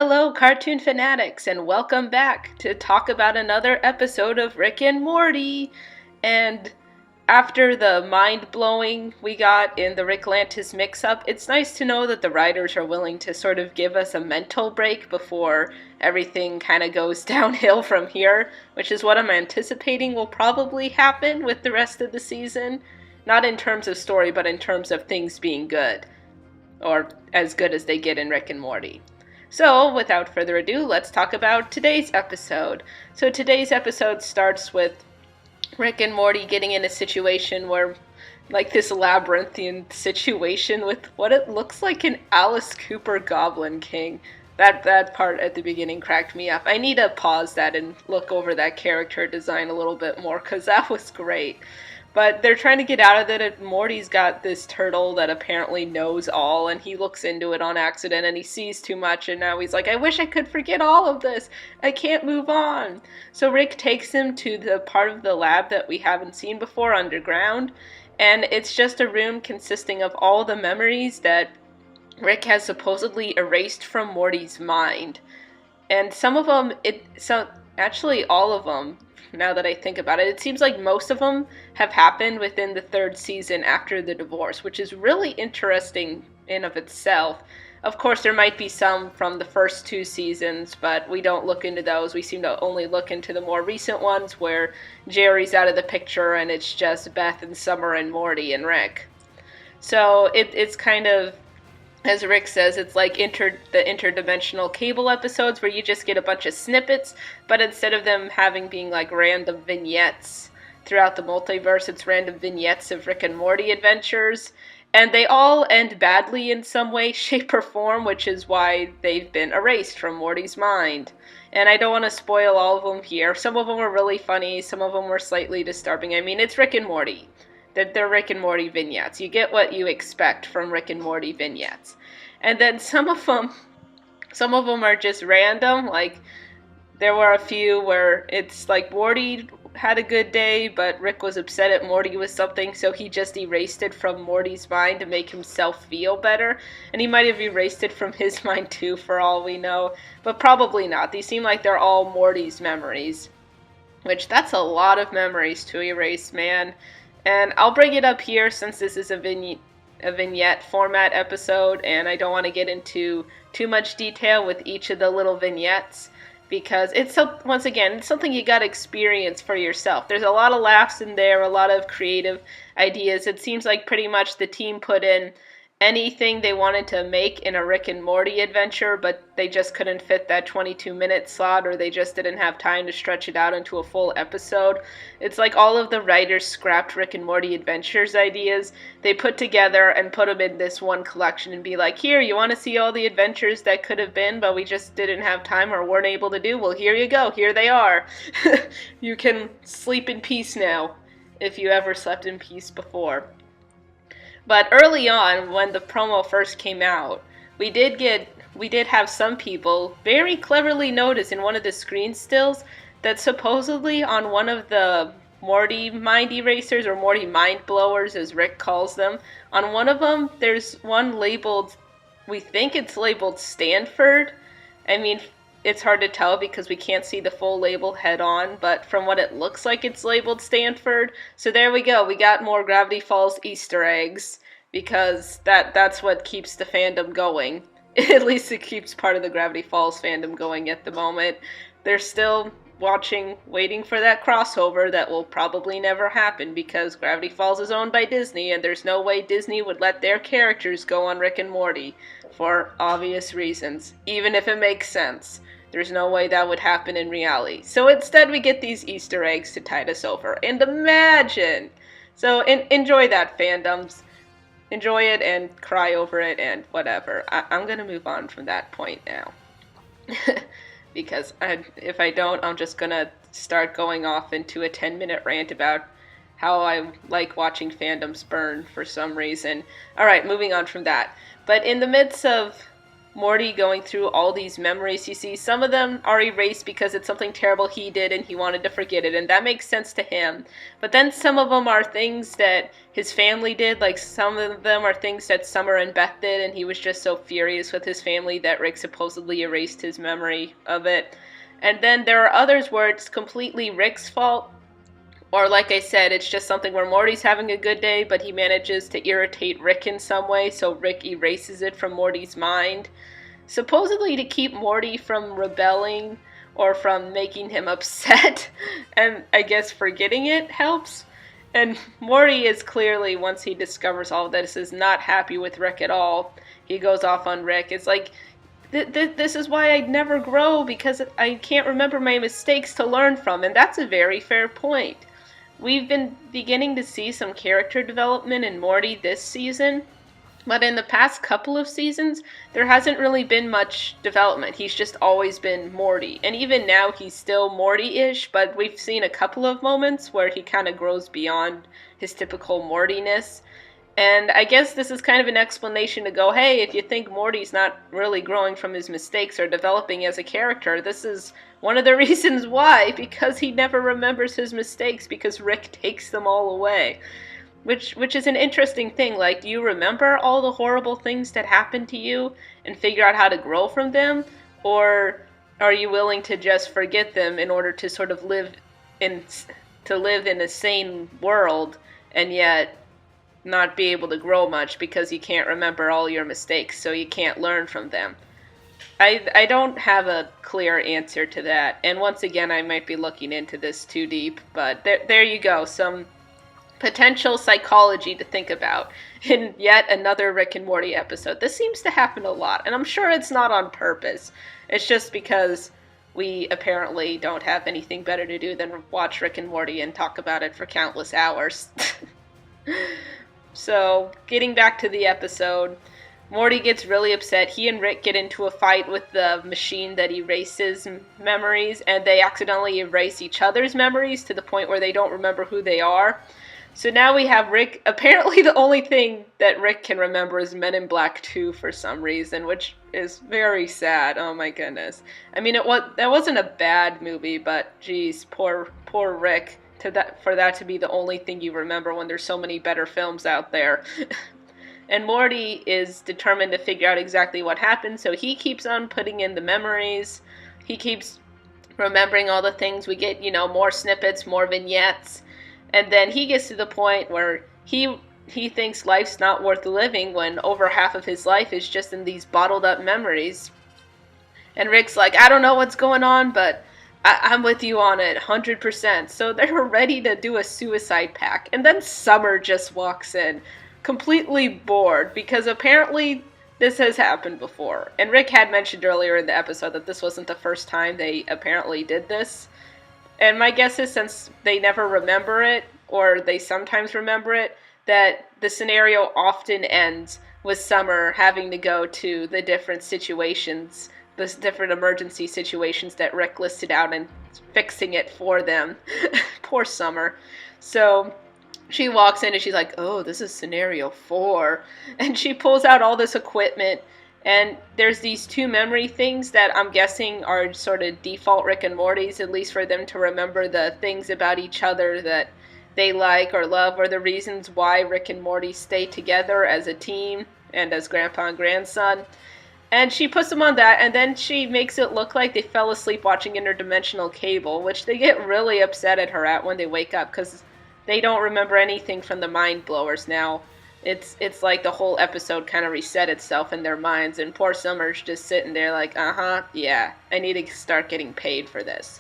Hello, cartoon fanatics, and welcome back to talk about another episode of Rick and Morty. And after the mind-blowing we got in the Rick Lantis mix-up, it's nice to know that the writers are willing to sort of give us a mental break before everything kind of goes downhill from here, which is what I'm anticipating will probably happen with the rest of the season. Not in terms of story, but in terms of things being good, or as good as they get in Rick and Morty. So, without further ado, let's talk about today's episode. So today's episode starts with Rick and Morty getting in a situation where, like this labyrinthian situation with what it looks like an Alice Cooper Goblin King. That part at the beginning cracked me up. I need to pause that and look over that character design a little bit more, because that was great. But they're trying to get out of it, and Morty's got this turtle that apparently knows all, and he looks into it on accident, and he sees too much, and now he's like, I wish I could forget all of this. I can't move on. So Rick takes him to the part of the lab that we haven't seen before, underground, and it's just a room consisting of all the memories that Rick has supposedly erased from Morty's mind. And some of them, actually all of them, now that I think about it, it seems like most of them have happened within the third season after the divorce, which is really interesting in of itself. Of course, there might be some from the first two seasons, but we don't look into those. We seem to only look into the more recent ones where Jerry's out of the picture and it's just Beth and Summer and Morty and Rick. So it's kind of, as Rick says, it's like the interdimensional cable episodes where you just get a bunch of snippets, but instead of them being like random vignettes throughout the multiverse, it's random vignettes of Rick and Morty adventures. And they all end badly in some way, shape, or form, which is why they've been erased from Morty's mind. And I don't want to spoil all of them here. Some of them were really funny, some of them were slightly disturbing. I mean, it's Rick and Morty. They're Rick and Morty vignettes. You get what you expect from Rick and Morty vignettes. And then some of them are just random. Like, there were a few where it's like Morty had a good day, but Rick was upset at Morty with something, so he just erased it from Morty's mind to make himself feel better. And he might have erased it from his mind too, for all we know. But probably not. These seem like they're all Morty's memories. Which, that's a lot of memories to erase, man. And I'll bring it up here since this is a vignette format episode, and I don't want to get into too much detail with each of the little vignettes, because it's something you gotta experience for yourself. There's a lot of laughs in there, a lot of creative ideas. It seems like pretty much the team put in anything they wanted to make in a Rick and Morty adventure, but they just couldn't fit that 22-minute slot, or they just didn't have time to stretch it out into a full episode. It's like all of the writers scrapped Rick and Morty Adventures ideas, they put together and put them in this one collection and be like, here, you want to see all the adventures that could have been, but we just didn't have time or weren't able to do? Well, here you go, here they are. You can sleep in peace now, if you ever slept in peace before. But early on, when the promo first came out, we did have some people very cleverly notice in one of the screen stills that supposedly on one of the Morty mind erasers, or Morty mind blowers as Rick calls them, on one of them there's one labeled, we think it's labeled Stanford. I mean, it's hard to tell because we can't see the full label head on, but from what it looks like, it's labeled Stanford. So there we go. We got more Gravity Falls Easter eggs, because that's what keeps the fandom going. At least it keeps part of the Gravity Falls fandom going at the moment. They're still waiting for that crossover that will probably never happen, because Gravity Falls is owned by Disney, and there's no way Disney would let their characters go on Rick and Morty, for obvious reasons. Even if it makes sense, there's no way that would happen in reality. So instead we get these Easter eggs to tide us over. And imagine! So enjoy that, fandoms. Enjoy it and cry over it and whatever. I'm gonna move on from that point now. Because if I don't, I'm just gonna start going off into a 10-minute rant about how I like watching fandoms burn for some reason. Alright, moving on from that. But in the midst of Morty going through all these memories. You see, some of them are erased because it's something terrible he did and he wanted to forget it, and that makes sense to him. But then some of them are things that his family did, like some of them are things that Summer and Beth did, and he was just so furious with his family that Rick supposedly erased his memory of it. And then there are others where it's completely Rick's fault. Or like I said, it's just something where Morty's having a good day, but he manages to irritate Rick in some way, so Rick erases it from Morty's mind. Supposedly to keep Morty from rebelling or from making him upset, and I guess forgetting it helps. And Morty is clearly, once he discovers all of this, is not happy with Rick at all. He goes off on Rick. It's like, this is why I'd never grow, because I can't remember my mistakes to learn from, and that's a very fair point. We've been beginning to see some character development in Morty this season, but in the past couple of seasons, there hasn't really been much development. He's just always been Morty, and even now he's still Morty-ish, but we've seen a couple of moments where he kind of grows beyond his typical Mortiness. And I guess this is kind of an explanation to go, hey, if you think Morty's not really growing from his mistakes or developing as a character, this is one of the reasons why, because he never remembers his mistakes, because Rick takes them all away. Which is an interesting thing. Like, do you remember all the horrible things that happened to you and figure out how to grow from them? Or are you willing to just forget them in order to sort of live in a sane world and yet not be able to grow much because you can't remember all your mistakes, so you can't learn from them? I don't have a clear answer to that, and once again, I might be looking into this too deep, but there you go, some potential psychology to think about in yet another Rick and Morty episode. This seems to happen a lot, and I'm sure it's not on purpose. It's just because we apparently don't have anything better to do than watch Rick and Morty and talk about it for countless hours. So, getting back to the episode, Morty gets really upset. He and Rick get into a fight with the machine that erases memories, and they accidentally erase each other's memories to the point where they don't remember who they are. So now we have Rick. Apparently the only thing that Rick can remember is Men in Black 2 for some reason, which is very sad. Oh my goodness. I mean, that wasn't a bad movie, but geez, poor Rick. For that to be the only thing you remember when there's so many better films out there. And Morty is determined to figure out exactly what happened, so he keeps on putting in the memories. He keeps remembering all the things. We get, more snippets, more vignettes. And then he gets to the point where he thinks life's not worth living when over half of his life is just in these bottled up memories. And Rick's like, I don't know what's going on, but I'm with you on it, 100%. So they're ready to do a suicide pact. And then Summer just walks in, completely bored, because apparently this has happened before. And Rick had mentioned earlier in the episode that this wasn't the first time they apparently did this. And my guess is, since they never remember it, or they sometimes remember it, that the scenario often ends with Summer having to go to the different situations, the different emergency situations that Rick listed out, and fixing it for them. Poor Summer. So she walks in and she's like, oh, this is scenario 4. And she pulls out all this equipment, and there's these 2 memory things that I'm guessing are sort of default Rick and Morty's, at least for them to remember the things about each other that they like or love, or the reasons why Rick and Morty stay together as a team and as grandpa and grandson. And she puts them on that, and then she makes it look like they fell asleep watching Interdimensional Cable, which they get really upset at her at when they wake up, because they don't remember anything from the Mind Blowers now. It's like the whole episode kind of reset itself in their minds, and poor Summer's just sitting there like, yeah, I need to start getting paid for this.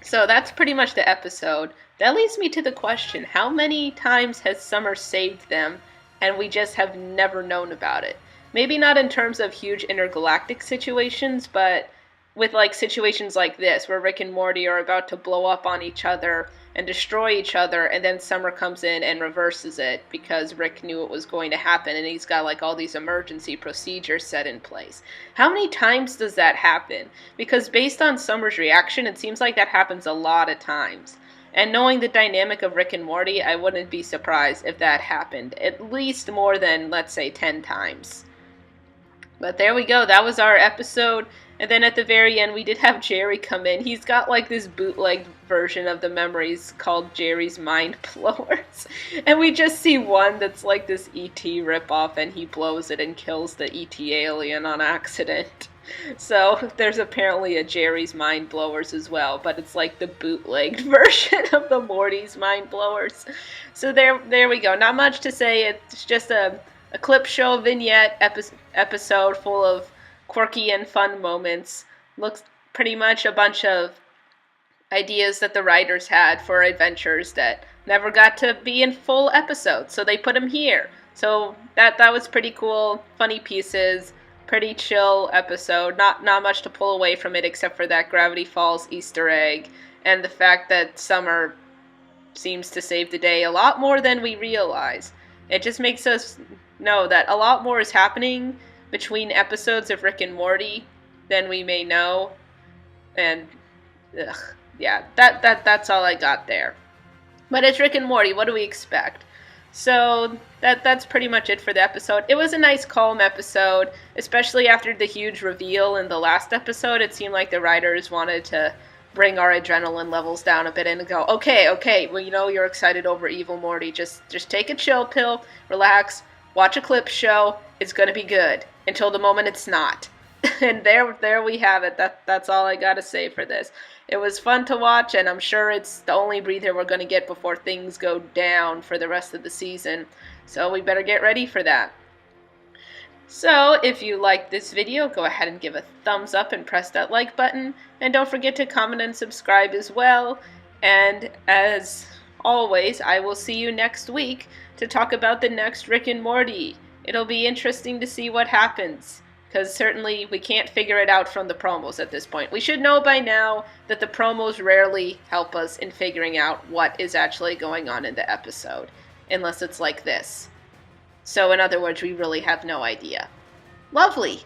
So that's pretty much the episode. That leads me to the question, how many times has Summer saved them, and we just have never known about it? Maybe not in terms of huge intergalactic situations, but with situations like this, where Rick and Morty are about to blow up on each other and destroy each other, and then Summer comes in and reverses it because Rick knew it was going to happen, and he's got all these emergency procedures set in place. How many times does that happen? Because based on Summer's reaction, it seems like that happens a lot of times. And knowing the dynamic of Rick and Morty, I wouldn't be surprised if that happened at least more than, let's say, 10 times. But there we go. That was our episode. And then at the very end, we did have Jerry come in. He's got like this bootleg version of the memories called Jerry's Mind Blowers. And we just see one that's like this E.T. ripoff, and he blows it and kills the E.T. alien on accident. So there's apparently a Jerry's Mind Blowers as well, but it's like the bootlegged version of the Morty's Mind Blowers. So there we go. Not much to say. It's just a clip show vignette episode full of quirky and fun moments. Looks pretty much a bunch of ideas that the writers had for adventures that never got to be in full episodes, so they put them here. So that was pretty cool. Funny pieces, pretty chill episode. Not much to pull away from it except for that Gravity Falls Easter egg and the fact that Summer seems to save the day a lot more than we realize. It just makes us know that a lot more is happening between episodes of Rick and Morty than we may know. And yeah, that's all I got there. But it's Rick and Morty, what do we expect? So that's pretty much it for the episode. It was a nice calm episode, especially after the huge reveal in the last episode. It seemed like the writers wanted to bring our adrenaline levels down a bit and go, okay, well, you know you're excited over Evil Morty. Just take a chill pill, relax, watch a clip show. It's gonna be good until the moment it's not. And there we have it. That's all I gotta say for this. It was fun to watch, and I'm sure it's the only breather we're gonna get before things go down for the rest of the season. So we better get ready for that. So if you liked this video, go ahead and give a thumbs up and press that like button. And don't forget to comment and subscribe as well. And as always, I will see you next week to talk about the next Rick and Morty. It'll be interesting to see what happens, because certainly we can't figure it out from the promos at this point. We should know by now that the promos rarely help us in figuring out what is actually going on in the episode, unless it's like this. So in other words, we really have no idea. Lovely!